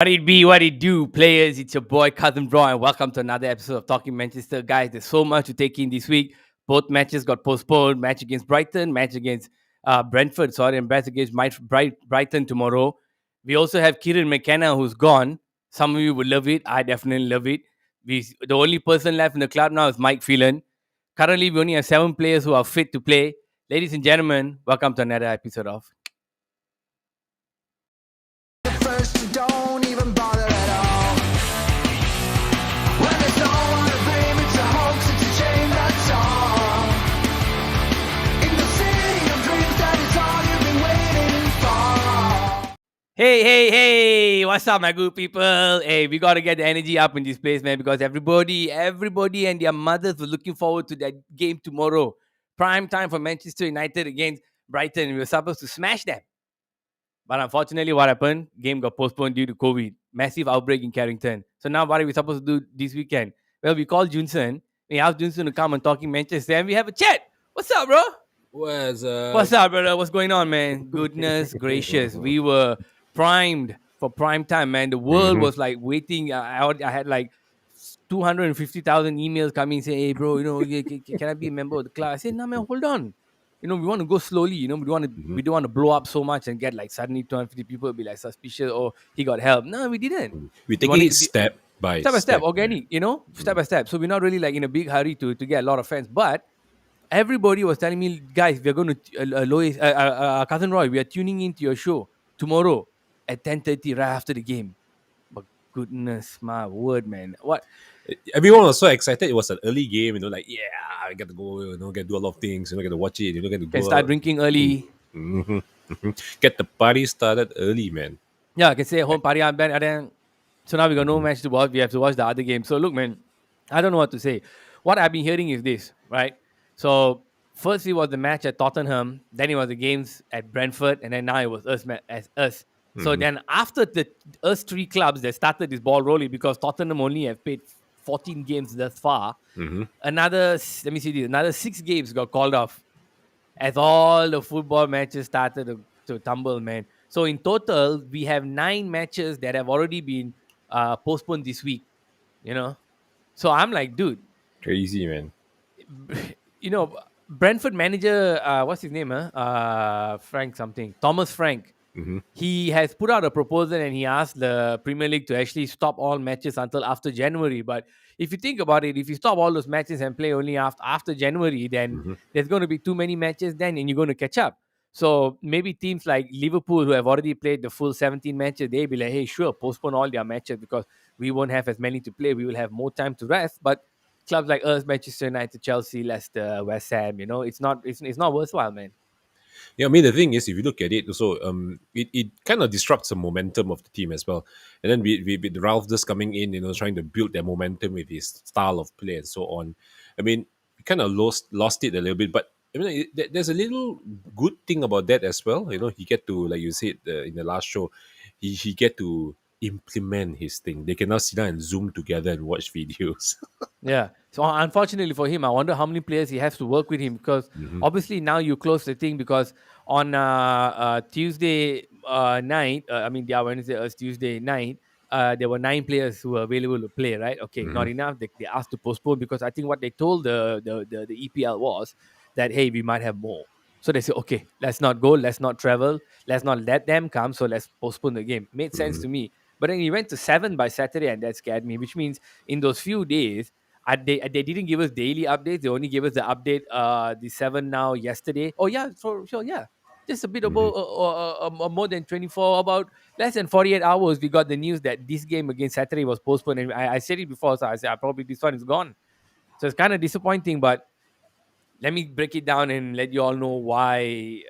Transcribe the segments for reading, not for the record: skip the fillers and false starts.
What it be, what it do, players? It's your boy Cousin Bro, and welcome to another episode of Talking Manchester. Guys, there's so much to take in this week. Both matches got postponed. Match against Brighton, match against Brentford, sorry, and match against Brighton tomorrow. We also have Kieran McKenna, who's gone. Some of you would love it. I definitely love it. The only person left in the club now is Mike Phelan. Currently, we only have 7 players who are fit to play. Ladies and gentlemen, welcome to another episode of First, you don't even bother at all. When there's no one to blame, it's a hoax, it's a shame, that's all. In the city of dreams, that is all you've been waiting for. Hey, what's up, my good people? Hey, we got to get the energy up in this place, man, because everybody and their mothers were looking forward to that game tomorrow. Prime time for Manchester United against Brighton. We were supposed to smash them. But unfortunately, what happened? Game got postponed due to COVID. Massive outbreak in Carrington. So now what are we supposed to do this weekend? Well, we called Junson. We asked Junson to come and talk in Manchester, and we have a chat. What's up, bro? What's up, brother? What's going on, man? Goodness gracious. We were primed for prime time, man. The world was like waiting. I had like 250,000 emails coming saying, hey, bro, can I be a member of the club? I said, no, man, hold on. We want to go slowly. We don't want to blow up so much and get like suddenly 250 people be like suspicious or he got help. No, we didn't. We're We taking wanted it to be step by step by step, step. organic, step by step. So we're not really like in a big hurry to get a lot of fans. But everybody was telling me, guys, we're going to Lois, Cousin Roy, we are tuning into your show tomorrow at 10:30 right after the game. But goodness, my word, man, what? Everyone was so excited. It was an early game, like, yeah, I get to go, get to do a lot of things, get to watch it, get to Can go start out. drinking early. Get the party started early, man. Yeah, I can stay at home party and then. So now we got no match to watch. We have to watch the other game. So look, man, I don't know what to say. What I've been hearing is this, right? So first it was the match at Tottenham, then it was the games at Brentford, and then now it was us. So then after us 3 clubs that started this ball rolling, because Tottenham only have played 14 games thus far. Another 6 games got called off as all the football matches started to tumble, man. So in total, we have 9 matches that have already been postponed this week. So I'm like, dude, Crazy, man. you know, Brentford manager, what's his name? Frank something, Thomas Frank. He has put out a proposal and he asked the Premier League to actually stop all matches until after January. But if you think about it, if you stop all those matches and play only after January, then there's going to be too many matches then, and you're going to catch up. So maybe teams like Liverpool, who have already played the full 17 matches, they'll be like, hey, sure, postpone all their matches because we won't have as many to play. We will have more time to rest. But clubs like us, Manchester United, Chelsea, Leicester, West Ham, it's not worthwhile, man. Yeah, I mean, the thing is, if you look at it, also, it kind of disrupts the momentum of the team as well. And then with Ralph just coming in, trying to build that momentum with his style of play and so on. I mean, we kind of lost it a little bit, but I mean, there's a little good thing about that as well. He get to, like you said in the last show, he get to implement his thing. They can now sit down and Zoom together and watch videos. Yeah. So unfortunately for him, I wonder how many players he has to work with him because obviously now you close the thing because on Tuesday night, Wednesday or Tuesday night, there were 9 players who were available to play, right? Okay, not enough. They asked to postpone because I think what they told the EPL was that, hey, we might have more. So they said, okay, let's not go, let's not travel, let's not let them come, so let's postpone the game. Made sense to me. But then he went to 7 by Saturday, and that scared me, which means in those few days, they didn't give us daily updates. They only gave us the update, the 7 now yesterday. Oh, yeah, for sure, yeah. Just a bit about more than 24, about less than 48 hours, we got the news that this game against Saturday was postponed. And I said it before, so I said, probably this one is gone. So it's kind of disappointing, but let me break it down and let you all know why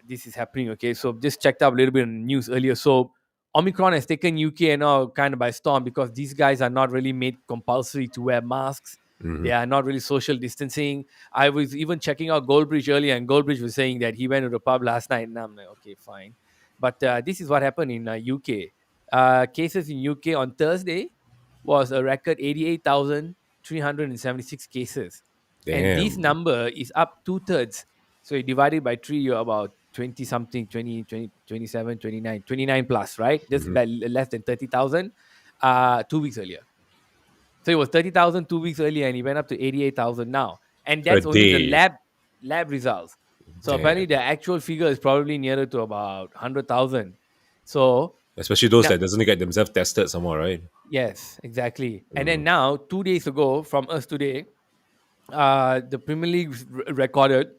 this is happening. Okay, so just checked up a little bit on the news earlier. So Omicron has taken UK and now kind of by storm because these guys are not really made compulsory to wear masks. They are not really social distancing. I was even checking out Goldbridge earlier, and Goldbridge was saying that he went to the pub last night, and I'm like, okay, fine. But this is what happened in UK. Cases in UK on Thursday was a record 88,376 cases. And this Damn. number is up 2/3. So you divide it by 3, you're about 20 something, 20, 20, 27, 29, 29 plus, right? Just Mhm. less than 30,000 2 weeks earlier. So it was 30,000 2 weeks earlier, and he went up to 88,000 now. And For a that's only the day. lab results. So apparently Damn. the actual figure is probably nearer to about 100,000. So Especially those now, that doesn't get themselves tested somewhere, right? yes, exactly. And then Mm. now, 2 days ago from us today, the Premier League recorded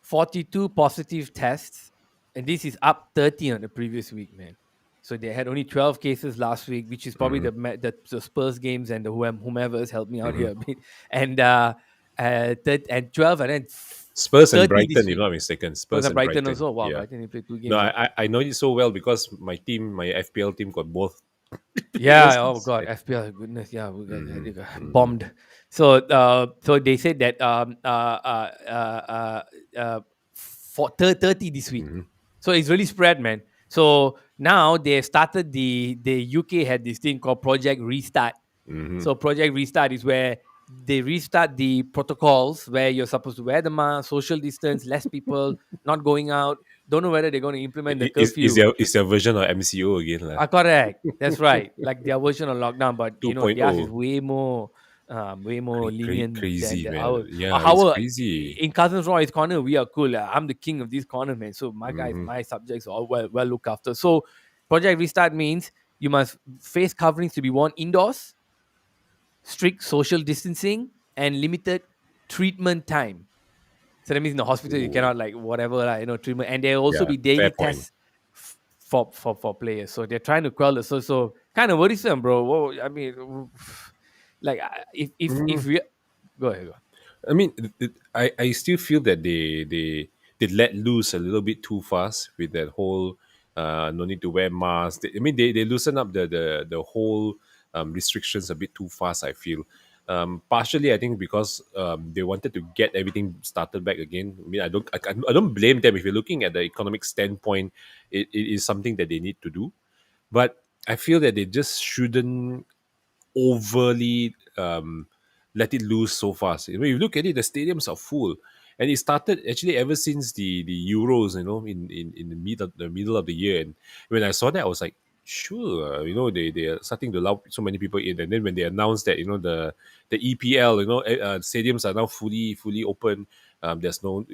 42 positive tests, and this is up 30 on the previous week, man. So they had only 12 cases last week, which is probably Mhm. the Spurs games and the whomever's helped me out Mhm. here a bit. And 12, and then Spurs and 30 this Brighton, if week. not mistaken. Was Spurs that and Brighton Brighton. also? Wow, Yeah. Brighton, they played two No, games, huh? I know it so well because my team, my FPL team, got both Yeah. players. Oh God, FPL. Goodness. Yeah, Mm-hmm. they got Mm-hmm. bombed. So they said that for 30 this week. Mm-hmm. So it's really spread, man. So now they started the UK had this thing called Project Restart. Mm-hmm. So Project Restart is where they restart the protocols where you're supposed to wear the mask, social distance, less people, not going out. Don't know whether they're going to implement the curfew. Is your version of MCO again, lah? Correct. That's right. Like their version of lockdown, but theirs is 2.0. way more lenient than Crazy, the man. our. Yeah, it's Our crazy. in Cousins Roy's corner, we are cool. I'm the king of this corner, man. So my guys, Mm-hmm. my subjects are all well looked after. So Project Restart means you must face coverings to be worn indoors, strict social distancing, and limited treatment time. So that means in the hospital you Ooh. cannot like whatever treatment, and there will also Yeah, be fair daily point. tests for players. So they're trying to quell the so kind of worrisome, bro. Whoa, I mean, like if we go ahead, go. I mean, I still feel that they let loose a little bit too fast with that whole no need to wear masks. I mean, they loosen up the whole restrictions a bit too fast. I feel. Partially, I think because they wanted to get everything started back again. I mean, I don't blame them if you're looking at the economic standpoint. It is something that they need to do, but I feel that they just shouldn't overly let it loose so fast. When you look at it, the stadiums are full, and it started actually ever since the Euros. In the middle of the year, and when I saw that, I was like, sure, they are starting to allow so many people in, and then when they announced that the EPL, stadiums are now fully open. There's no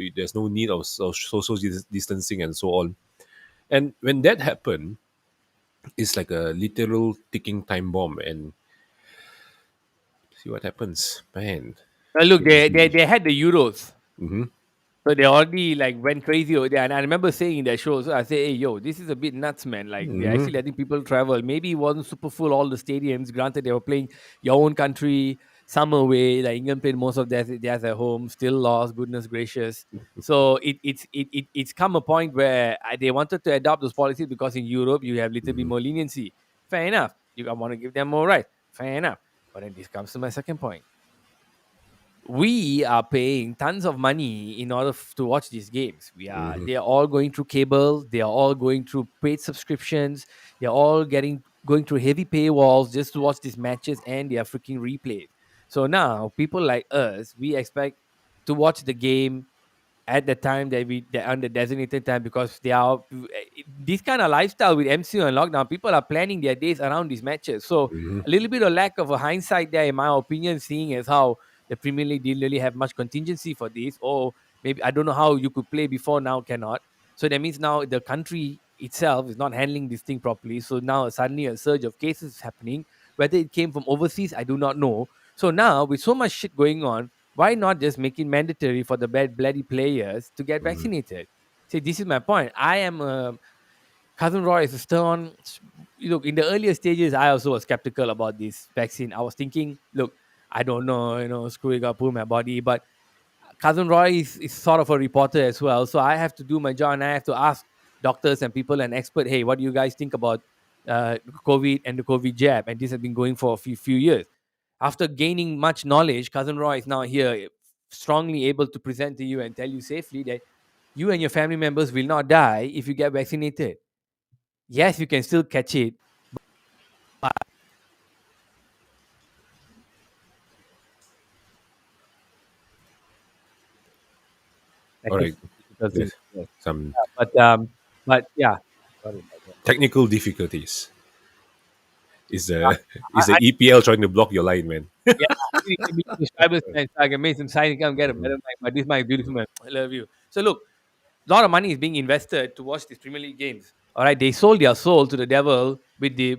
need of social distancing and so on. And when that happened, it's like a literal ticking time bomb, and see what happens, man. Look, Crazy. they had the Euros. Mm-hmm. So they already like went crazy over there. And I remember saying in that show, so I say, hey, yo, this is a bit nuts, man. Like they're Mm-hmm. actually letting people travel. Maybe it wasn't super full, all the stadiums. Granted, they were playing your own country, some away. Like England played most of theirs at home, still lost, goodness gracious. So it's come a point where they wanted to adopt those policies because in Europe you have a little bit Mm-hmm. more leniency. Fair enough. You want to give them more rights. Fair enough. But then this comes to my second point. We are paying tons of money in order to watch these games. Mm-hmm. They are all going through cable, they are all going through paid subscriptions, they're all going through heavy paywalls just to watch these matches, and they are freaking replayed. So now people like us, we expect to watch the game at the time that they're on the designated time, because they are this kind of lifestyle with MCU and lockdown. People are planning their days around these matches. So Mm-hmm. a little bit of lack of a hindsight there, in my opinion, seeing as how the Premier League didn't really have much contingency for this, or maybe I don't know how you could play before, now cannot. So that means now the country itself is not handling this thing properly. So now suddenly a surge of cases is happening. Whether it came from overseas, I do not know. So now with so much shit going on, why not just make it mandatory for the bad bloody players to get Mm-hmm. vaccinated? See, this is my point. I am Cousin Roy is still on. Look, in the earlier stages, I also was skeptical about this vaccine. I was thinking, look, I don't know, screwing up with my body, but Cousin Roy is sort of a reporter as well. So I have to do my job, and I have to ask doctors and people and experts, hey, what do you guys think about COVID and the COVID jab? And this has been going for a few years. After gaining much knowledge, Cousin Roy is now here, strongly able to present to you and tell you safely that you and your family members will not die if you get vaccinated. Yes, you can still catch it. All right. thing. There's Yes. some But yeah, sorry about that. technical difficulties. Is the is the I EPL trying to block your line, man? Yeah, I really need subscribers, man, so I can make some sign income, get a better mic. But this mic, beautiful man. I love you. So look, a lot of money is being invested to watch these Premier League games. All right, they sold their soul to the devil with the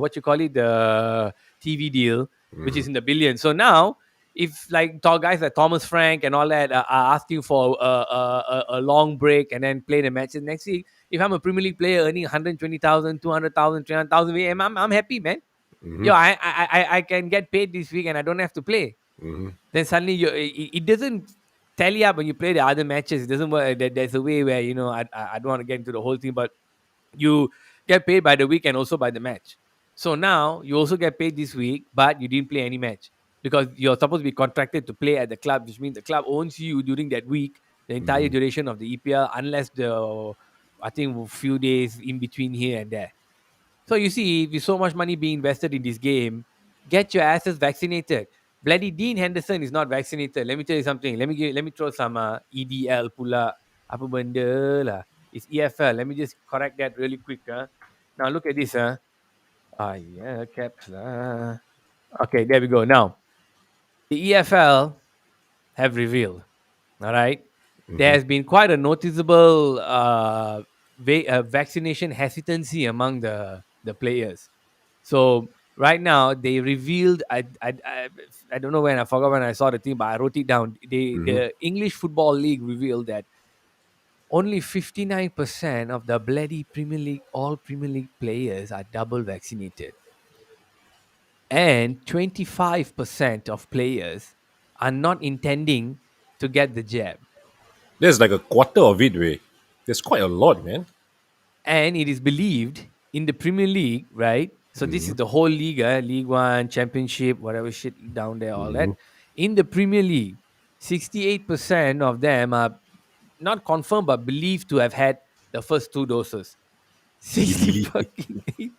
what you call it, the TV deal, which is in the billions. So now, if like tall guys like Thomas Frank and all that are asking for a long break and then play the matches next week, if I'm a Premier League player earning 120,000, 200,000, 300,000, I'm happy, man. Mm-hmm. Yo, I can get paid this week and I don't have to play. Mm-hmm. Then suddenly it doesn't tally up when you play the other matches. It doesn't work. There's a way where I don't want to get into the whole thing, but you get paid by the week and also by the match. So now you also get paid this week, but you didn't play any match because you're supposed to be contracted to play at the club, which means the club owns you during that week, the entire Mm-hmm. duration of the EPL, unless the I think a few days in between here and there. So you see, with so much money being invested in this game, get your asses vaccinated. Bloody Dean Henderson is not vaccinated. Let me tell you something. Let me throw some EDL pula. Apa benda lah. It's EFL. Let me just correct that really quick. Now look at this. Ah yeah, caps lah. Okay, there we go. Now the EFL have revealed. All right, there Mm-hmm. has been quite a noticeable vaccination hesitancy among the players. So right now they revealed. I don't know when, I forgot when I saw the thing, but I wrote it down. Mm-hmm. The English Football League revealed that only 59% of the bloody Premier League, all Premier League players are double vaccinated, and 25% of players are not intending to get the jab. There's like a quarter of it, way. There's quite a lot, man. And it is believed in the Premier League, right? So this Mm-hmm. is the whole league, League One, Championship, whatever shit down there, all Mm-hmm. that. In the Premier League, 68% of them are not confirmed but believed to have had the first two doses. 60 Believe fucking eight.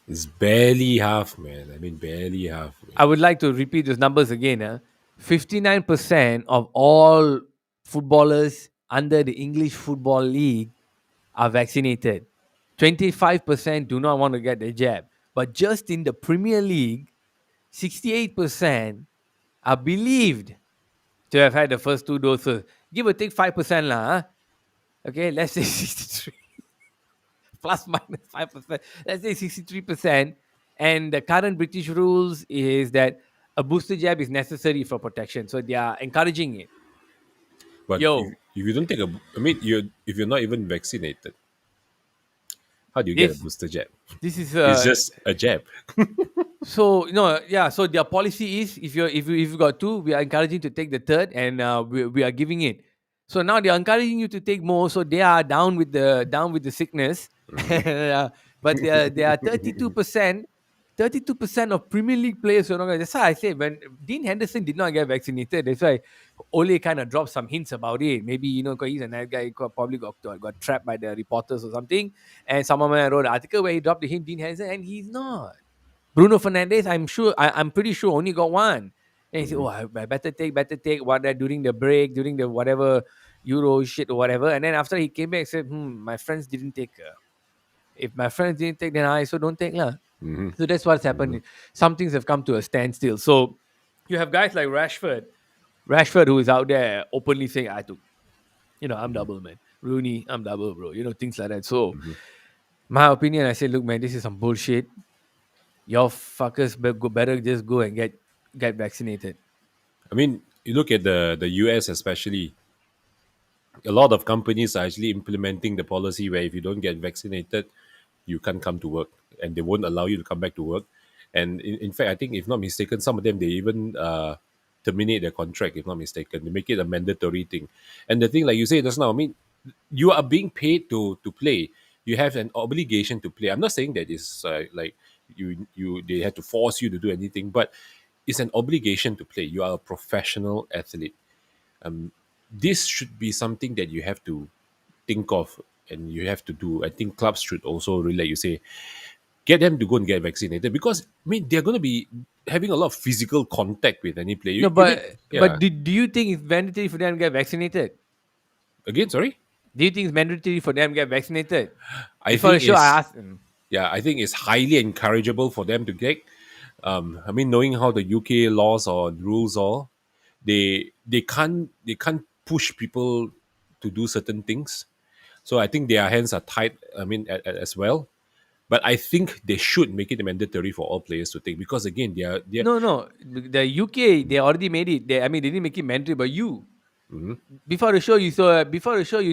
it's barely half, man. I mean, barely half, man. I would like to repeat those numbers again. 59% of all footballers under the English Football League are vaccinated. 25% do not want to get the jab. But just in the Premier League, 68% are believed to have had the first two doses. Give or take 5% lah. Okay, let's say 63 plus minus 5%. Let's say 63%. And the current British rules is that a booster jab is necessary for protection. So they are encouraging it. But Yo, if you don't take a, I mean, you if you're not even vaccinated, how do you get a this booster jab? this is It's just a jab. so no, yeah. So their policy is if you got two, we are encouraging to take the third, and we are giving it. So now they are encouraging you to take more. So they are down with the sickness, but there are 32% of Premier League players who are not gonna. That's why I say when Dean Henderson did not get vaccinated, that's why Ole kind of dropped some hints about it. Maybe 'cause he's a nice guy, he probably got trapped by the reporters or something. And someone wrote an article where he dropped the hint Dean Henderson, and he's not. Bruno Fernandes, I'm pretty sure only got one. And he said, "Oh, I better take what during the break, during the whatever Euro shit or whatever." And then after he came back, said, "My friends didn't take. If my friends didn't take, then I also don't take lah." Mm-hmm. So that's what's happened. Some things have come to a standstill. So you have guys like Rashford, who is out there openly saying, "I took, I'm double, man. Rooney, I'm double, bro." Things like that. So my opinion, I say, look, man, this is some bullshit. Your fuckers better just go and get vaccinated. I mean, you look at the US especially. A lot of companies are actually implementing the policy where if you don't get vaccinated, you can't come to work, and they won't allow you to come back to work. And in fact, I think if not mistaken, some of them they even terminate their contract. If not mistaken, they make it a mandatory thing. And the thing, like you say just now, I mean, you are being paid to play. You have an obligation to play. I'm not saying that it's like you they have to force you to do anything, but it's an obligation to play. You are a professional athlete. This should be something that you have to think of and you have to do. I think clubs should also, really, like you say, get them to go and get vaccinated because I mean they're going to be having a lot of physical contact with any player. No, You need, but yeah. do you think it's mandatory for them to get vaccinated? Again, sorry. Do you think it's mandatory for them to get vaccinated? I Before the think show, I it's asked them. yeah. I think it's highly encourageable for them to get. I mean, knowing how the UK laws or rules are, they can't push people to do certain things. So I think their hands are tied. I mean, as well. But I think they should make it mandatory for all players to take because again, they are. No, no. The UK, they already made it. I mean, they didn't make it mandatory, but you. Before the show, you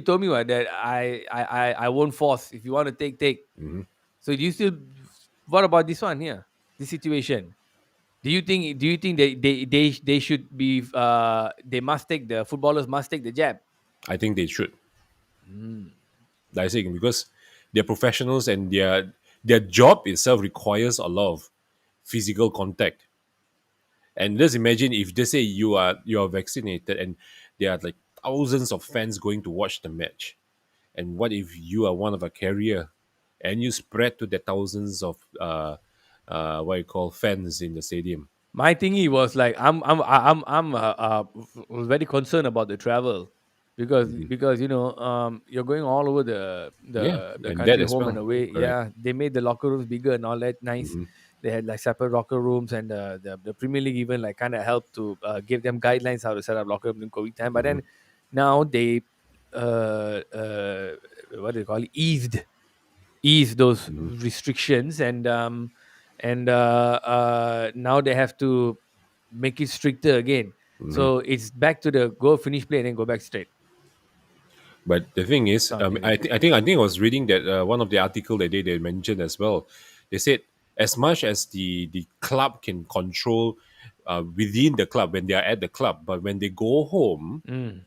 told me what, that I won't force. If you want to take, take. So do you still? What about this one here? This situation. Do you think they should be they must take the footballers must take the jab? I think they should. Mm. I think because they're professionals and their job itself requires a lot of physical contact. And just imagine if they say you are vaccinated and there are like thousands of fans going to watch the match. And what if you are one of a carrier and you spread to the thousands of what you call fans in the stadium? My thingy was like was very concerned about the travel because you're going all over Yeah, the and that country, as home and well. away. Correct. Yeah, they made the locker rooms bigger and all that nice. They had like separate locker rooms, and the Premier League even like kind of helped to give them guidelines how to set up locker rooms in COVID time. But then now they what do you call it, ease those restrictions, and now they have to make it stricter again. So it's back to the go finish play and then go back straight. But the thing is, Kind of thing. I think I was reading that one of the article that they mentioned as well. They said as much as the club can control within the club when they are at the club, but when they go home, Mm.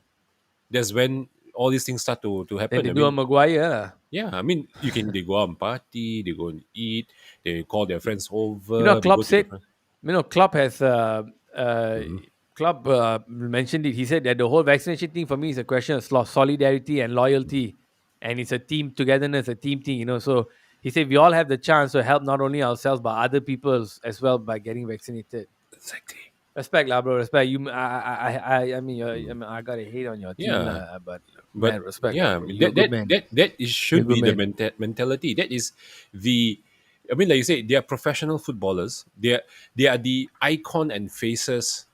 that's when all these things start to Then happen. they I do a mean, Maguire lah. yeah, I mean, they go out and party, they go and eat, they call their friends You know, over, they Klopp go to the said. Klopp has Klopp mentioned it. He said that the whole vaccination thing for me is a question of solidarity and loyalty, and it's a team togetherness, a team thing. So he said we all have the chance to help not only ourselves but other people as well by getting vaccinated. exactly. Respect, lah, bro. Respect. I mean, I gotta hate on your team, Yeah, lah. But but man, respect, lah, yeah, I bro. mean, You're a good man. You're a should good be the man. mentality. That is the. I mean, like you say, they are professional footballers. They are the icon and faces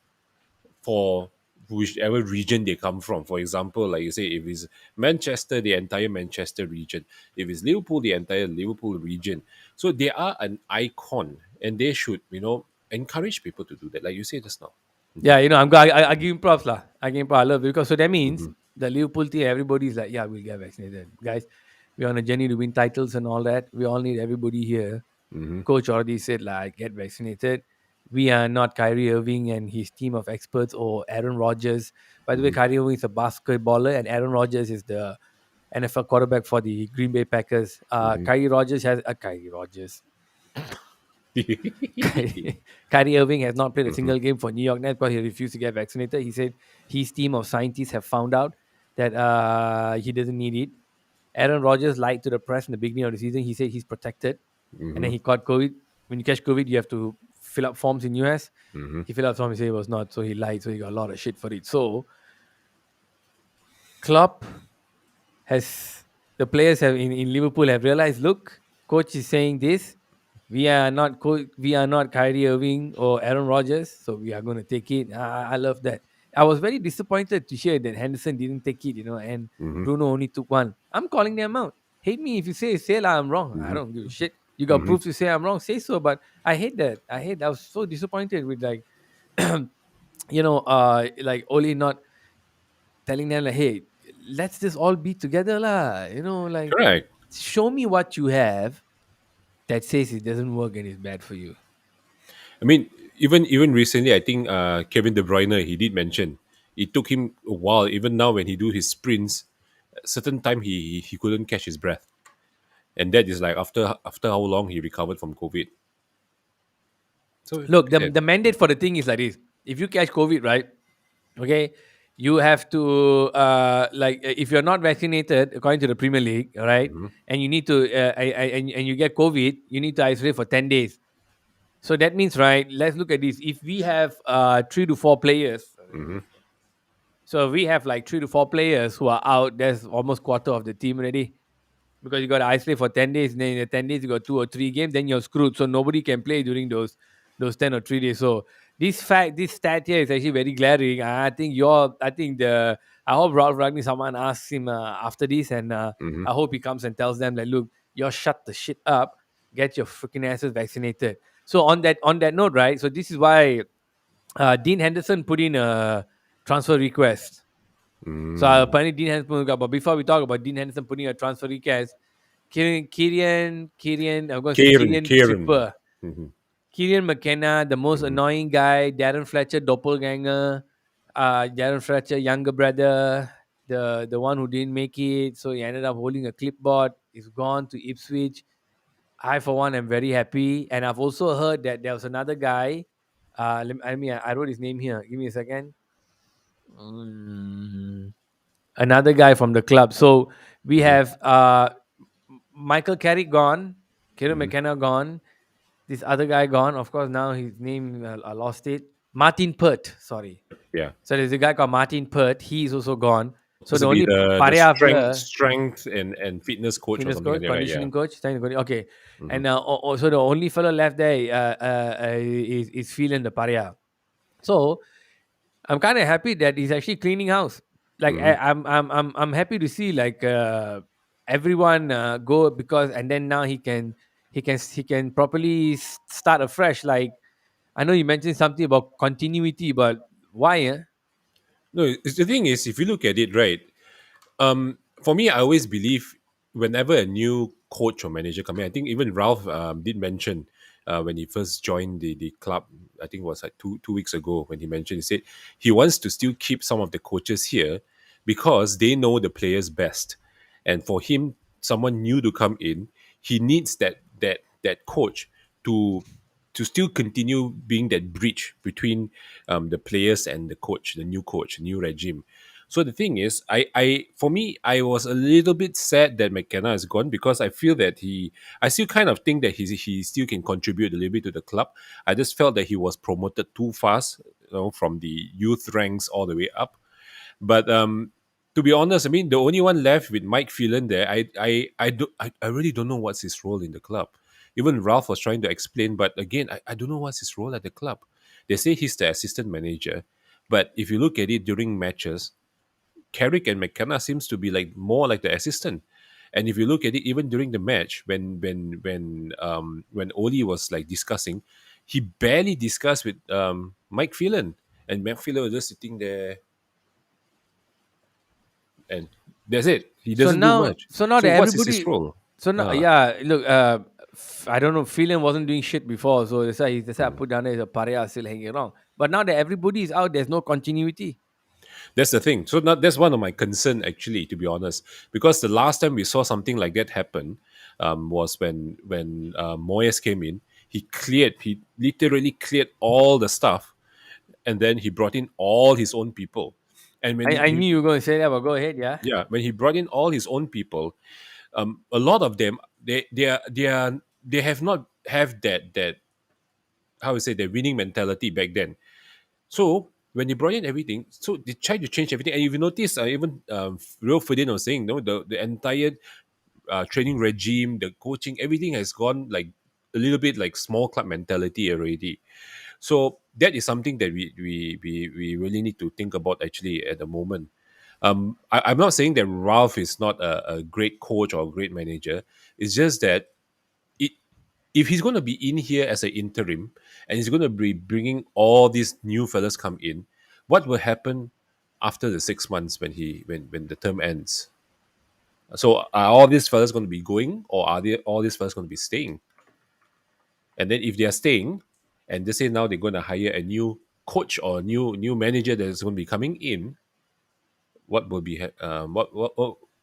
for whichever region they come from. For example, like you say, if it's Manchester, the entire Manchester region. If it's Liverpool, the entire Liverpool region. So they are an icon, and they should, encourage people to do that, like you say just now. Yeah, I give him props, lah. I give him props. I love it because so that means the Liverpool team, everybody's like, yeah, we'll get vaccinated, guys. We're on a journey to win titles and all that. We all need everybody here. Coach already said, like, get vaccinated. We are not Kyrie Irving and his team of experts or Aaron Rodgers. By the way, Kyrie Irving is a basketballer and Aaron Rodgers is the NFL quarterback for the Green Bay Packers. Kyrie Rodgers. Kyrie Irving has not played a single game for New York Nets because he refused to get vaccinated. He said his team of scientists have found out that he doesn't need it. Aaron Rodgers lied to the press in the beginning of the season. He said he's protected, and then he caught COVID. When you catch COVID, you have to fill up forms in US. He filled out forms. He said he was not, so he lied. So he got a lot of shit for it. So Klopp has the players have in Liverpool have realized. Look, coach is saying this. We are not Kyrie Irving or Aaron Rodgers, so we are going to take it. I love that. I was very disappointed to hear that Henderson didn't take it, and Bruno only took one. I'm calling them out. Hate me if you say lah, I'm wrong. I don't give a shit. You got proof to say I'm wrong, say so. But I hate that. I was so disappointed with like like Oli not telling them like, hey, let's just all be together lah. Like Correct. show me what you have that says it doesn't work and it's bad for you. I mean, even recently, I think Kevin De Bruyne he did mention it took him a while. Even now, when he do his sprints, a certain time he couldn't catch his breath, and that is like after how long he recovered from COVID. So Look, the, yeah, the mandate for the thing is like this. If you catch COVID, right? Okay, you have to if you're not vaccinated according to the Premier League, all right, Mm-hmm. and you need to and you get COVID, you need to isolate for 10 days. So that means, right? Let's look at this. If we have 3 to 4 players, Mm-hmm. so we have like 3 to 4 players who are out. There's almost quarter of the team already because you got to isolate for 10 days. And then in the 10 days you got 2 or 3 games. Then you're screwed. So nobody can play during those 10 or 3 days. So this stat here is actually very glaring. I hope Ralph Ragni someone asks him after this, and Mm-hmm. I hope he comes and tells them like, look, you shut the shit up, get your freaking asses vaccinated. So on that note, right? So this is why Dean Henderson put in a transfer request. So Mm. apparently Dean Henderson, but before we talk about Dean Henderson putting a transfer request, I'm going to say Kieran, Kylian Kieran. Tripper, Mm-hmm. Kylian McKenna, the most Mm-hmm. annoying guy, Darren Fletcher, doppelganger, Darren Fletcher, younger brother, the one who didn't make it, so he ended up holding a clipboard. He's gone to Ipswich. I, for one, am very happy, and I've also heard that there was another guy. I wrote his name here. Give me a second. Mm, Another guy from the club. So we Mm-hmm. have Michael Carrick gone, Kieran Mm-hmm. McKenna gone, this other guy gone. Of course, now his name I lost it. Martin Pert, sorry. Yeah. So there's a guy called Martin Pert. He is also gone. So Supposed the to be only the Parea here, strength and fitness coach or fitness something like coach, that, right? Yeah. conditioning coach, okay. Mm-hmm. And so the only fellow left there is Phelan the Parea. So I'm kind of happy that he's actually cleaning house. Like Mm-hmm. I'm happy to see like everyone go, because and then now he can properly start afresh. Like I know you mentioned something about continuity, but why? No, the thing is, if you look at it, right, for me, I always believe whenever a new coach or manager come in, I think even Ralph did mention when he first joined the club. I think it was like two weeks ago when he mentioned. He said he wants to still keep some of the coaches here because they know the players best, and for him, someone new to come in, he needs that coach to still continue being that bridge between the players and the coach, the new coach, new regime. So the thing is, for me, I was a little bit sad that McKenna is gone because I feel that I still kind of think that he still can contribute a little bit to the club. I just felt that he was promoted too fast, from the youth ranks all the way up. But to be honest, I mean, the only one left with Mike Phelan there, I really don't know what's his role in the club. Even Ralph was trying to explain, but again, I don't know what's his role at the club. They say he's the assistant manager, but if you look at it during matches, Carrick and McKenna seems to be like more like the assistant. And if you look at it, even during the match, when Oli was like discussing, he barely discussed with Mike Phelan, and Mike Phelan was just sitting there, and that's it. He So doesn't do now, much. so now So that what's his everybody, role? so now, Ah, yeah, look, I don't know. Phelan wasn't doing shit before, so that's why I put down there as a Parea still hanging around. But now that everybody is out, there's no continuity. that's the thing. So not, that's one of my concern actually, to be honest, because the last time we saw something like that happen was when Moyes came in. He literally cleared all the stuff, and then he brought in all his own people. And when I knew you were going to say that, but go ahead, yeah. yeah, when he brought in all his own people, a lot of them they have not have that how to say, the winning mentality back then. So when they brought in everything, so they tried to change everything. And if you notice, even Real Ferdinand was saying, no, the entire training regime, the coaching, everything has gone like a little bit like small club mentality already. So that is something that we really need to think about actually at the moment. I'm not saying that Ralph is not a great coach or a great manager. It's just that it, if he's going to be in here as an interim and he's going to be bringing all these new fellas come in, what will happen after the 6 months when the term ends? So are all these fellas going to be going, or are they all these fellas going to be staying? And then if they are staying, and they say now they're going to hire a new coach or a new manager that is going to be coming in, what will be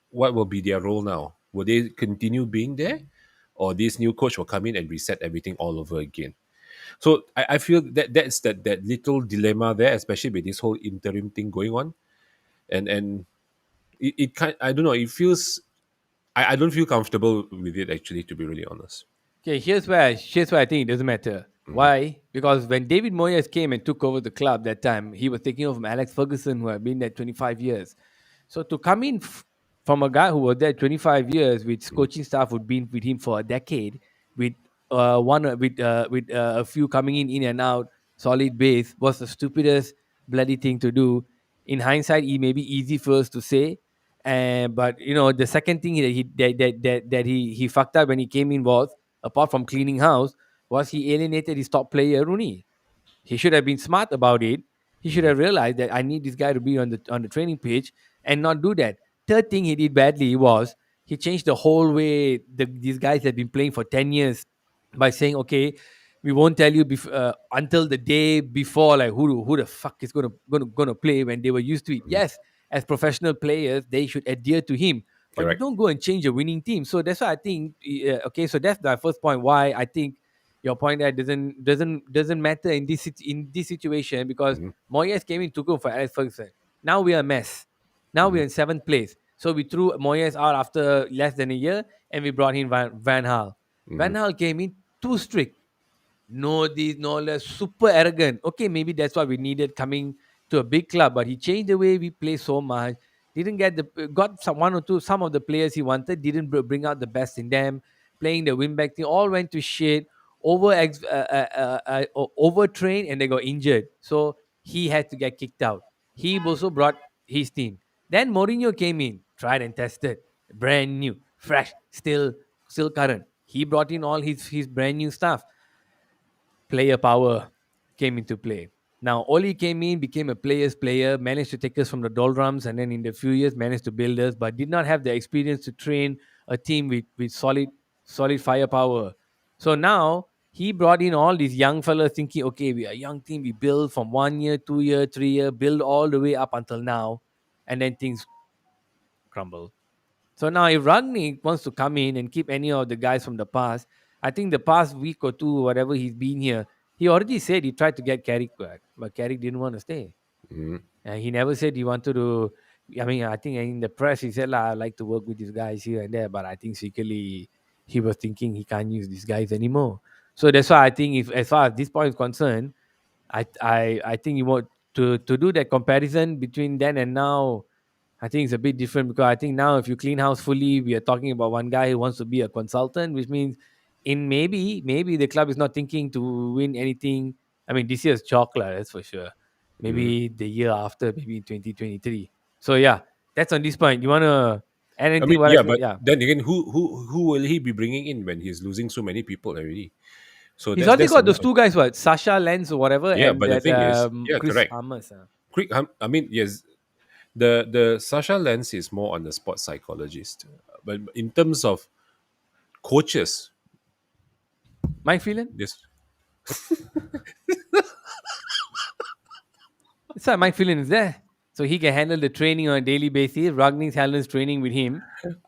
what will be their role now? Will they continue being there, or this new coach will come in and reset everything all over again? So I feel that that's that little dilemma there, especially with this whole interim thing going on. and it kind, I don't know, it feels, I don't feel comfortable with it actually, to be really honest. Okay, here's where I think it doesn't matter. Why? Because when David Moyes came and took over the club that time, he was taking over from Alex Ferguson, who had been there 25 years. So to come in from a guy who was there 25 years, with coaching staff who'd been with him for a decade, with a few coming in and out, solid base, was the stupidest bloody thing to do. In hindsight, it may be easy for us to say, and but the second thing that he fucked up when he came in was, apart from cleaning house, was he alienated his top player Rooney. He should have been smart about it. He should Mm-hmm. have realized that I need this guy to be on the training pitch and not do that. Third thing he did badly was he changed the whole way these guys had been playing for 10 years by saying, okay, we won't tell you until the day before, like who the fuck is gonna play, when they were used to it. Yes, as professional players, they should adhere to him, but you Correct. don't go and change a winning team. So that's why I think, okay, so that's my first point, why I think your point that doesn't matter in this situation, because Mm-hmm. Moyes came in, took over for Alex Ferguson. Now we are a mess. Now Mm-hmm. we're in seventh place. So we threw Moyes out after less than a year, and we brought in Van Gaal. Mm-hmm. Van Gaal came in too strict, no this, no less, super arrogant. Okay, maybe that's what we needed coming to a big club, but he changed the way we play so much. Didn't get got some one or two, some of the players he wanted, didn't bring out the best in them. Playing the win back thing all went to shit. Overtrained, and they got injured. So he had to get kicked out. He also brought his team. Then Mourinho came in, tried and tested, brand new, fresh, still current. He brought in all his brand new stuff. Player power came into play. Now, Oli came in, became a player's player, managed to take us from the doldrums, and then in the few years managed to build us, but did not have the experience to train a team with solid firepower. So now he brought in all these young fellas thinking, okay, we are a young team, we build from 1 year, 2 year, 3 year, build all the way up until now, and then things crumble. So now, if Ragnick wants to come in and keep any of the guys from the past, I think the past week or two, whatever he's been here, he already said he tried to get Carrick back, but Carrick didn't want to stay. Mm-hmm. And he never said he wanted to. I mean, I think in the press he said, "I like to work with these guys here and there," but I think secretly he was thinking he can't use these guys anymore. So that's why I think, if as far as this point is concerned, I think you want to do that comparison between then and now. I think it's a bit different, because I think now if you clean house fully, we are talking about one guy who wants to be a consultant, which means in maybe the club is not thinking to win anything. I mean, this year's chocolate, that's for sure. Mm-hmm. Maybe the year after, maybe in 2023. So yeah, that's on this point. You wanna add I anything? mean, What I yeah, said? but Yeah, then again, who will he be bringing in when he's losing so many people already? So he's already that's got those another. two guys, what, Sasha Lenz or whatever, Yeah, and but the that thing is, yeah, Chris correct. Hammers. Quick, I mean, yes, the Sasha Lens is more on the sports psychologist, but in terms of coaches, Mike Phelan. this That's why Mike Phelan is there. So he can handle the training on a daily basis. Ragnick's handles training with him.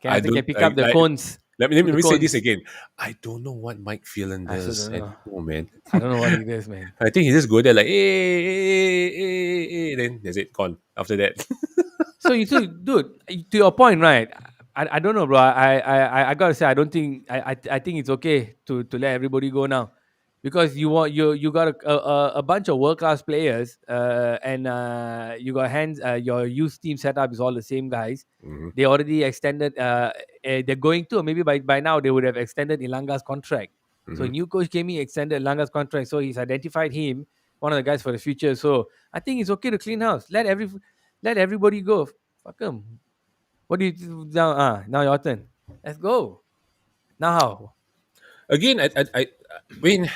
I Can don't. pick up the I cones. let Do the me say this cones. again. I don't know what Mike Phelan I still does don't know. anymore, man. I don't know what he does, man. I think he just go there like, then that's it, gone. After that, So you see, dude, to your point, right? I don't know, bro. I gotta say, I don't think I think it's okay to let everybody go now, because you got a bunch of world class players, and you got hands. Your youth team setup is all the same guys. hmm They already extended. They're going to, or maybe by now they would have extended Ilanga's contract. So hmm new coach came in, extended Ilanga's contract. So he's identified him one of the guys for the future. So I think it's okay to clean house. Let everybody go. Fuck 'em. What do you now? Now your turn. Let's go. Now how? again, I mean,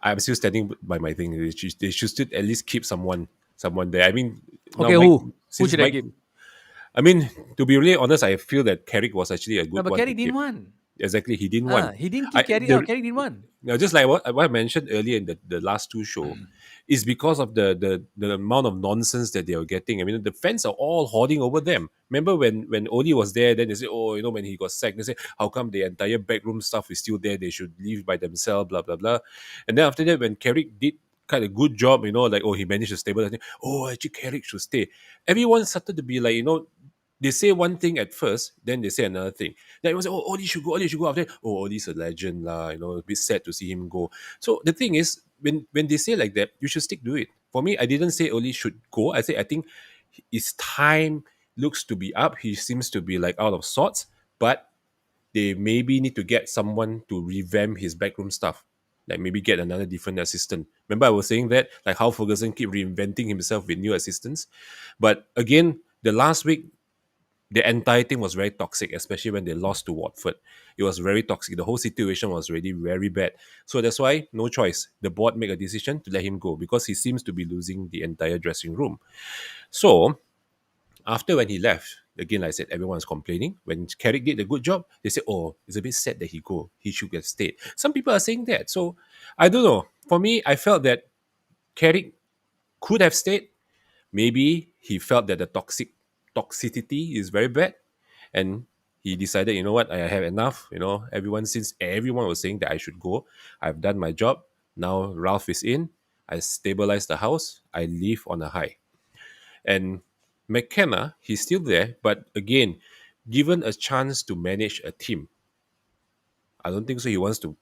I'm still standing by my thing. They should still at least keep someone there. I mean, now Okay, Mike, who since should I Mike, keep? I mean, to be really honest, I feel that Carrick was actually a No, good but one to Kerry didn't keep. want. Exactly, he didn't want. He didn't I keep Kerry. No, the Kerry didn't want. Now, just like what I mentioned earlier in the last two show, is because of the amount of nonsense that they were getting. I mean, the fans are all hoarding over them. Remember when Oli was there, then they say, oh, when he got sacked, they say, how come the entire backroom stuff is still there? They should leave by themselves, blah blah blah. And then after that, when Carrick did kind of good job, like, oh, he managed to stabilize it. Oh, actually, Carrick should stay. Everyone started to be like, they say one thing at first, then they say another thing. Then it was, oh, Oli should go, Oli should go. After that, oh, Oli's a legend, lah. A bit sad to see him go. So the thing is, when they say like that, you should stick to it. For me, I didn't say Oli should go. I think his time looks to be up. He seems to be like out of sorts, but they maybe need to get someone to revamp his backroom stuff. Like maybe get another different assistant. Remember, I was saying that, like how Ferguson keep reinventing himself with new assistants. But again, the last week, the entire thing was very toxic, especially when they lost to Watford. It was very toxic. The whole situation was really very bad. So that's why, no choice. The board make a decision to let him go because he seems to be losing the entire dressing room. So after when he left, again, like I said, everyone's complaining. When Carrick did a good job, they say, oh, it's a bit sad that he go. He should have stayed. Some people are saying that. So I don't know. For me, I felt that Carrick could have stayed. Maybe he felt that the toxicity is very bad. And he decided, you know what, I have enough. Since everyone was saying that I should go, I've done my job. Now Ralph is in. I stabilized the house. I leave on a high. And McKenna, he's still there, but again, given a chance to manage a team, I don't think so. He wants to,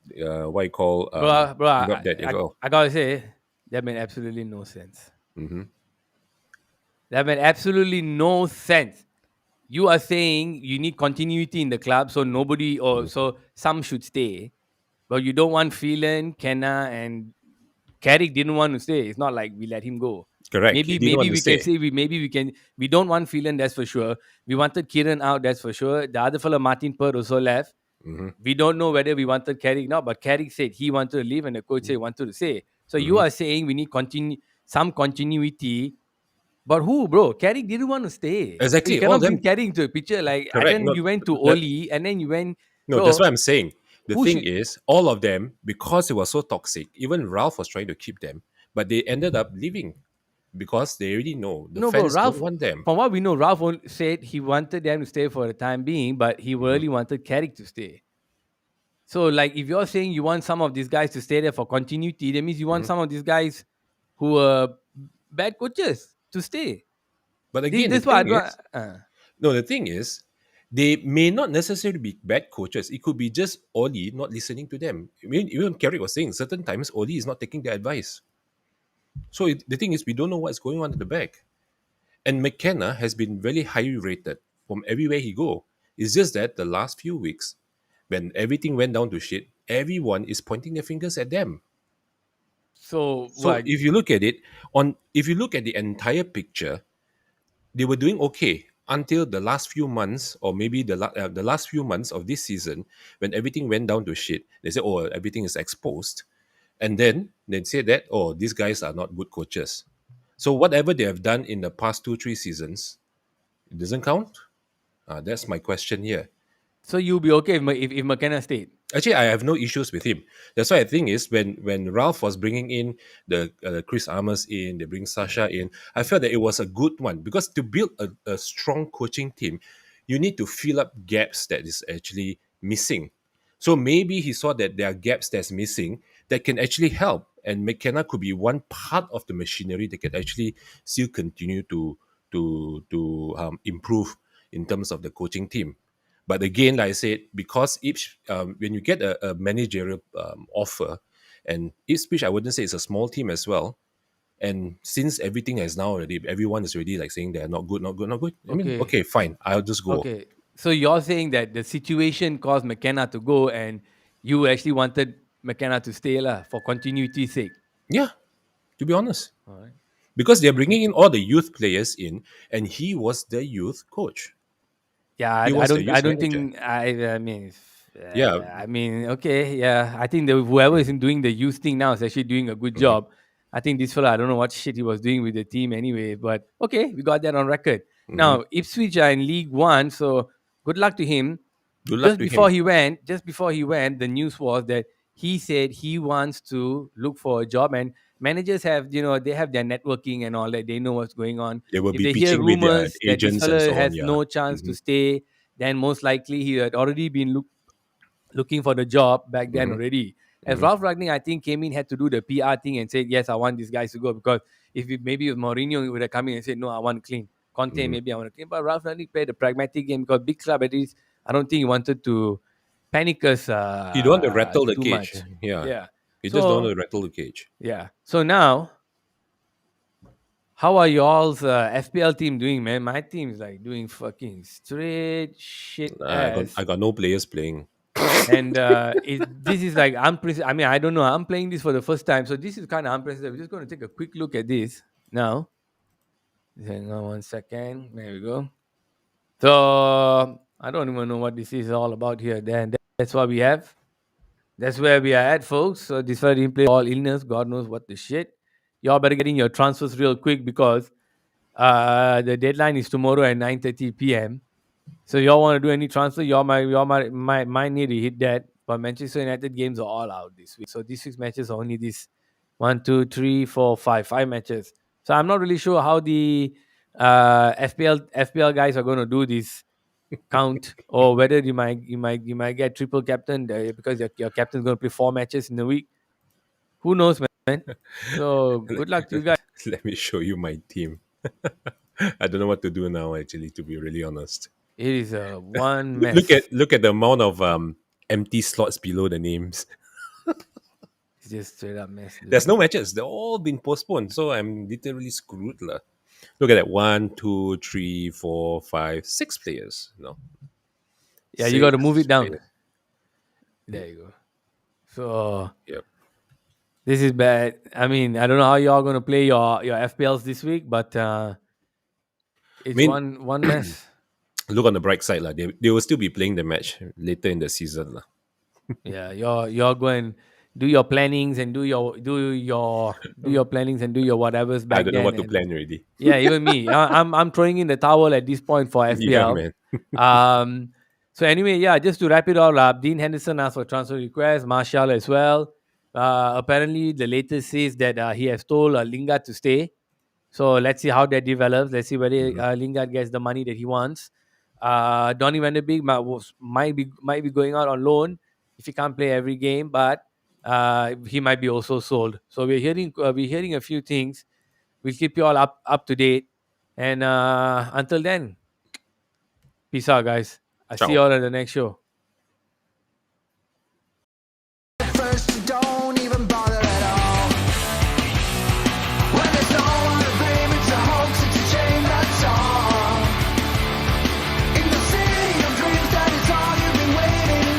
what you call, Bro, give up that. I gotta say, that made absolutely no sense. Mhm. That made absolutely no sense. You are saying you need continuity in the club, so nobody or so some should stay, but you don't want Phelan, Kenna, and Carrick didn't want to stay. It's not like we let him go. Correct. He Maybe didn't want maybe to we can stay. say we don't want Phelan, that's for sure. We wanted Kieran out, that's for sure. The other fellow Martin Pert also left. Mhm. We don't know whether we wanted Carrick now, but Carrick said he wanted to leave and the coach said he wanted to stay. So you Mhm. are saying we need some continuity. But who, bro? Carrick didn't want to stay. So you Exactly. All cannot of them. bring Carrick into a picture. Like, and Correct. then No, you went to that, Oli, and then you went, no, that's bro. what I'm saying. The Who thing should? is, all of them, because it was so toxic, even Ralph was trying to keep them, but they ended up leaving because they already know the No, bro. fans don't Ralph. want them. From what we know, said he wanted them to stay for the time being, but he Mhm. really wanted Carrick to stay. So, like, if you're saying you want some of these guys to stay there for continuity, that means you want Mhm. some of these guys who are bad coaches to stay. But This, again, the this what I thing don't. is, no, the thing is, they may not necessarily be bad coaches. It could be just Oli not listening to them. I mean, even Carrick was saying certain times Oli is not taking their advice. So the thing is, we don't know what's going on at the back. And McKenna has been very highly rated from everywhere he go. It's just that the last few weeks, when everything went down to shit, everyone is pointing their fingers at them. So So what? if you look at the entire picture, they were doing okay until the last few months, or maybe the last few months of this season, when everything went down to shit. They said, "Oh, everything is exposed," and then they say that, "Oh, these guys are not good coaches." So whatever they have done in the past 2 3 seasons, it doesn't count. That's my question here. So you'll be okay if McKenna stayed. Actually, I have no issues with him. That's why I think is when Ralph was bringing in the Chris Armas in, they bring Sasha in. I felt that it was a good one because to build a strong coaching team, you need to fill up gaps that is actually missing. So maybe he saw that there are gaps that's missing that can actually help, and McKenna could be one part of the machinery that can actually still continue to improve in terms of the coaching team. But again, like I said, because each when you get a managerial offer, and Ipswich, I wouldn't say it's a small team as well. And since everything has now already, everyone is already like saying they're not good, not good, not good. I mean, Okay. okay, fine, I'll just go. Okay. So you're saying that the situation caused McKenna to go and you actually wanted McKenna to stay lah for continuity's sake. Yeah, to be honest, All right. because they're Okay. bringing in all the youth players in, and he was the youth coach. Yeah, He I was the don't I youth don't manager. think I mean Yeah. I mean okay, yeah. I think that whoever is doing the youth thing now is actually doing a good Mhm. job. I think this fella, I don't know what shit he was doing with the team anyway, but okay, we got that on record. Mhm. Now Ipswich are in League One, so good luck to him. Good luck to him. Just before he went, the news was that he said he wants to look for a job, and managers have, they have their networking and all that. They know what's going on. They will If be they hear pitching with their rumors that this agents and fella so on. has Yeah. no chance to Hmm. stay, then most likely he had already been looking for the job back then Hmm. already. As Ralph Ragnick, I think, came in, had to do the PR thing and said, yes, I want these guys to go, because if it, maybe with Mourinho, he would have come in and said, no, I want clean. Conte, maybe I want to clean. But Ralph Ragnick played a pragmatic game, because big club at least, I don't think he wanted to panic us You don't want to rattle the too cage. much. Yeah. Yeah. You just don't want So, to rattle the cage. yeah. So now, how are y'all's FPL team doing, man? My team is like doing fucking straight shit ass. I got no players playing. And this is like unprecedented. I mean, I don't know. I'm playing this for the first time, so this is kind of unprecedented. We're just going to take a quick look at this now. Hang on 1 second. There we go. So I don't even know what this is all about here. Then that's what we have. That's where we are at, folks. So this one didn't play all illness. God knows what the shit. Y'all better get in your transfers real quick, because the deadline is tomorrow at 9:30 p.m. So y'all want to do any transfer? Might need to hit that. But Manchester United games are all out this week. So this week's matches are only this 5 matches. So I'm not really sure how the FPL guys are going to do this count, or whether you might get triple captain because your captain's going to play 4 matches in a week. Who knows, man? So good luck to you guys. Let me show you my team. I don't know what to do now, actually, to be really honest. It is a one Look mess. look at the amount of empty slots below the names. It's just straight up mess. Dude. There's no matches. They're all been postponed. So I'm literally screwed. Lah. Look at that. 1, 2, 3, 4, 5, 6 players. No. Yeah, you got to 6 move it down. players. There you go. So Yep. this is bad. I mean, I don't know how y'all going to play your FPLs this week, but it's one mess. Look on the bright side. Lah. They will still be playing the match later in the season. Lah. Yeah, you're going do your plannings and do your plannings and do your whatever's back I don't know then, what to and- plan already. Yeah, even me. I'm throwing in the towel at this point for Yeah, FPL. man. So anyway, yeah, just to wrap it all up, Dean Henderson asked for transfer request, Martial as well. Apparently, the latest says that he has told Lingard to stay. So let's see how that develops. Let's see whether Lingard gets the money that he wants. Donny van der Beek might be going out on loan if he can't play every game, but he might be also sold. So we're hearing a few things. We'll keep you all up to date. And until then, peace out, guys. I'll see Ciao. you all at the next show.